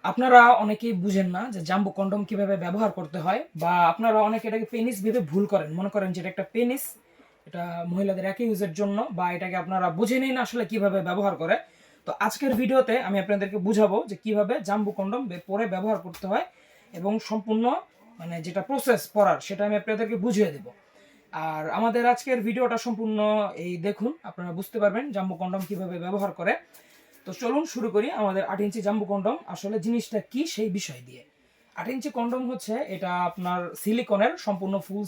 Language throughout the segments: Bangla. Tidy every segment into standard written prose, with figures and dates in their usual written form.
আপনারা অনেকেই বুঝেন না যে জাম্বো কন্ডম কিভাবে ব্যবহার করতে হয়, বা আপনারা অনেকে এটাকে পেনিস ভেবে ভুল করেন, মনে করেন যে এটা একটা পেনিস, এটা মহিলাদের একই ইউজের জন্য, বা এটাকে আপনারা বুঝেনই না আসলে কিভাবে ব্যবহার করে। তো আজকের ভিডিওতে আমি আপনাদেরকে বুঝাবো যে কিভাবে জাম্বো কন্ডম পরে ব্যবহার করতে হয়, এবং সম্পূর্ণ মানে যেটা প্রসেস পরার সেটা আমি আপনাদেরকে বুঝিয়ে দেবো। আর আমাদের আজকের ভিডিওটা সম্পূর্ণ এই দেখুন, আপনারা বুঝতে পারবেন জাম্বো কন্ডম কিভাবে ব্যবহার করে। তো চলুন শুরু করি আমাদের 8 ইঞ্চি জাম্বো কন্ডম আসলে জিনিসটা কি সেই বিষয় দিয়ে। 8 ইঞ্চি কন্ডম হচ্ছে এটা আপনার সিলিকনের, সম্পূর্ণ ফুল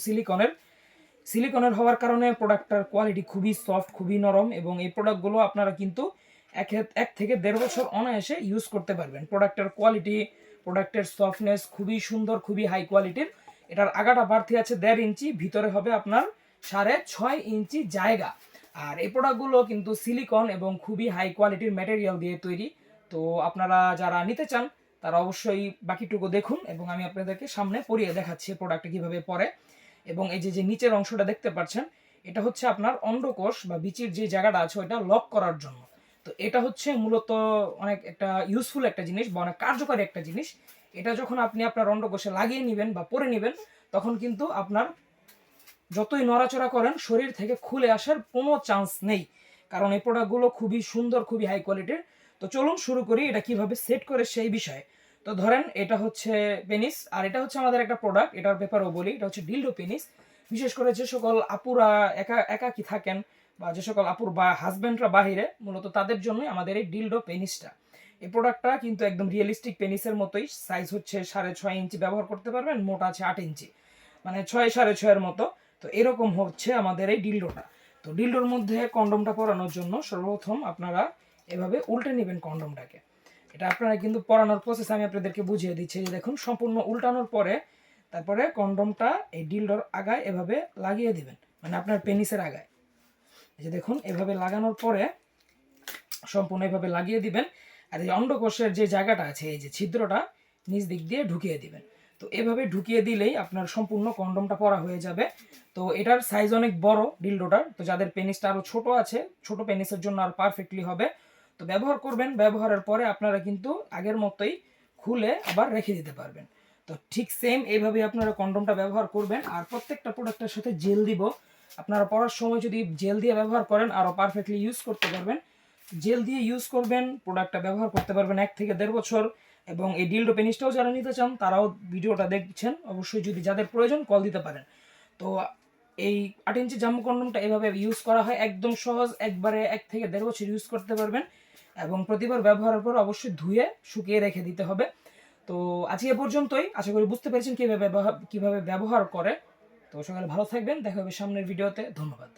সিলিকনের হওয়ার কারণে প্রোডাক্টটার কোয়ালিটি খুবই সফট, খুবই নরম, এবং এই প্রোডাক্টগুলো আপনারা কিন্তু এক থেকে 1.5 বছর অনায়াসে ইউজ করতে পারবেন। প্রোডাক্টের কোয়ালিটি, প্রোডাক্টের সফটনেস খুবই সুন্দর, খুবই হাই কোয়ালিটির। এটার আগাটা বাড়তি আছে 1.5 ইঞ্চি, ভিতরে হবে আপনার 6.5 ইঞ্চি জায়গা। আর এই প্রোডাক্টগুলো কিন্তু সিলিকন এবং খুবই হাই কোয়ালিটির ম্যাটেরিয়াল দিয়ে তৈরি। তো আপনারা যারা নিতে চান তারা অবশ্যই বাকিটুকু দেখুন, এবং আমি আপনাদেরকে সামনে পরিয়ে দেখাচ্ছি প্রোডাক্টটা কিভাবে পরে। এবং এই যে যে নিচের অংশটা দেখতে পাচ্ছেন, এটা হচ্ছে আপনার অন্ডকোষ বা বিচির যে জায়গাটা আছে ওইটা লক করার জন্য। তো এটা হচ্ছে মূলত অনেক একটা ইউজফুল একটা জিনিস বা অনেক কার্যকরী একটা জিনিস। এটা যখন আপনি আপনার অন্ডকোষে লাগিয়ে নেবেন বা পরে নেবেন, তখন কিন্তু আপনার যতই নড়াচড়া করেন শরীর থেকে খুলে আসার কোনো চান্স নেই, কারণ এই প্রোডাক্টগুলো খুবই সুন্দর, খুবই হাই কোয়ালিটির। তো চলুন শুরু করি এটা কিভাবে সেট করে সেই বিষয়ে। তো ধরেন এটা হচ্ছে পেনিস, আর এটা হচ্ছে আমাদের একটা প্রোডাক্ট, এটার ব্যাপারেও বলি, এটা হচ্ছে ডিলডো পেনিস। বিশেষ করে যে সকল আপুরা একাকি থাকেন, বা যে সকল আপুর বা হাজব্যান্ডরা বাহিরে, মূলত তাদের জন্যই আমাদের এই ডিলডো পেনিসটা। এই প্রোডাক্টটা কিন্তু একদম রিয়েলিস্টিক পেনিসের মতোই, সাইজ হচ্ছে 6.5 ইঞ্চি ব্যবহার করতে পারবেন, মোটা আছে 8 ইঞ্চি, মানে 6.5.5 মতো। তো এরকম হচ্ছে আমাদের এই ডিলডোটা। তো ডিলডোর মধ্যে কন্ডমটা পরানোর জন্য সর্বপ্রথম আপনারা এভাবে উল্টে নেবেন কন্ডমটাকে। এটা আপনারা কিন্তু পরানোর প্রসেস আমি আপনাদেরকে বুঝিয়ে দিচ্ছি। যে দেখুন, সম্পূর্ণ উল্টানোর পরে তারপরে কন্ডমটা এই ডিলডোর আগায় এভাবে লাগিয়ে দিবেন, মানে আপনার পেনিসের আগায়। এই যে দেখুন, এভাবে লাগানোর পরে সম্পূর্ণ এভাবে লাগিয়ে দিবেন। আর এই অন্ডকোষের যে জায়গাটা আছে, এই যে ছিদ্রটা নিচ দিক দিয়ে ঢুকিয়ে দিবেন। তো এভাবে ঢুকিয়ে দিলেই আপনার সম্পূর্ণ কন্ডমটা পরা হয়ে যাবে। তো এটার সাইজ অনেক বড় ডিলডোটার, তো যাদের পেনিসটা আরও ছোট আছে, ছোট পেনিসের জন্য আর পারফেক্টলি হবে। তো ব্যবহার করবেন, ব্যবহারের পরে আপনারা কিন্তু আগের মতোই খুলে আবার রেখে দিতে পারবেন। তো ঠিক সেম এইভাবে আপনারা কন্ডমটা ব্যবহার করবেন। আর প্রত্যেকটা প্রোডাক্টের সাথে জেল দিব, আপনারা পরার সময় যদি জেল দিয়ে ব্যবহার করেন আরও পারফেক্টলি ইউজ করতে পারবেন। জেল দিয়ে ইউজ করবেন, প্রোডাক্টটা ব্যবহার করতে পারবেন 1 থেকে 1.5 বছর। এবং এই ডিলডো পেনিসটাও যারা নিতে চান তারাও ভিডিওটা দেখছেন, অবশ্যই যদি যাদের প্রয়োজন কল দিতে পারেন। তো এই 8 ইঞ্চি জাম্বো কন্ডমটা এভাবে ইউজ করা হয়, একদম সহজ, একবারে 1 থেকে 1.5 বছর ইউজ করতে পারবেন। এবং প্রতিবার ব্যবহারের পর অবশ্যই ধুয়ে শুকিয়ে রেখে দিতে হবে। তো আজকে এ পর্যন্তই, আশা করি বুঝতে পেরেছেন কিভাবে ব্যবহার করে। তো সকালে ভালো থাকবেন, দেখা হবে সামনের ভিডিওতে। ধন্যবাদ।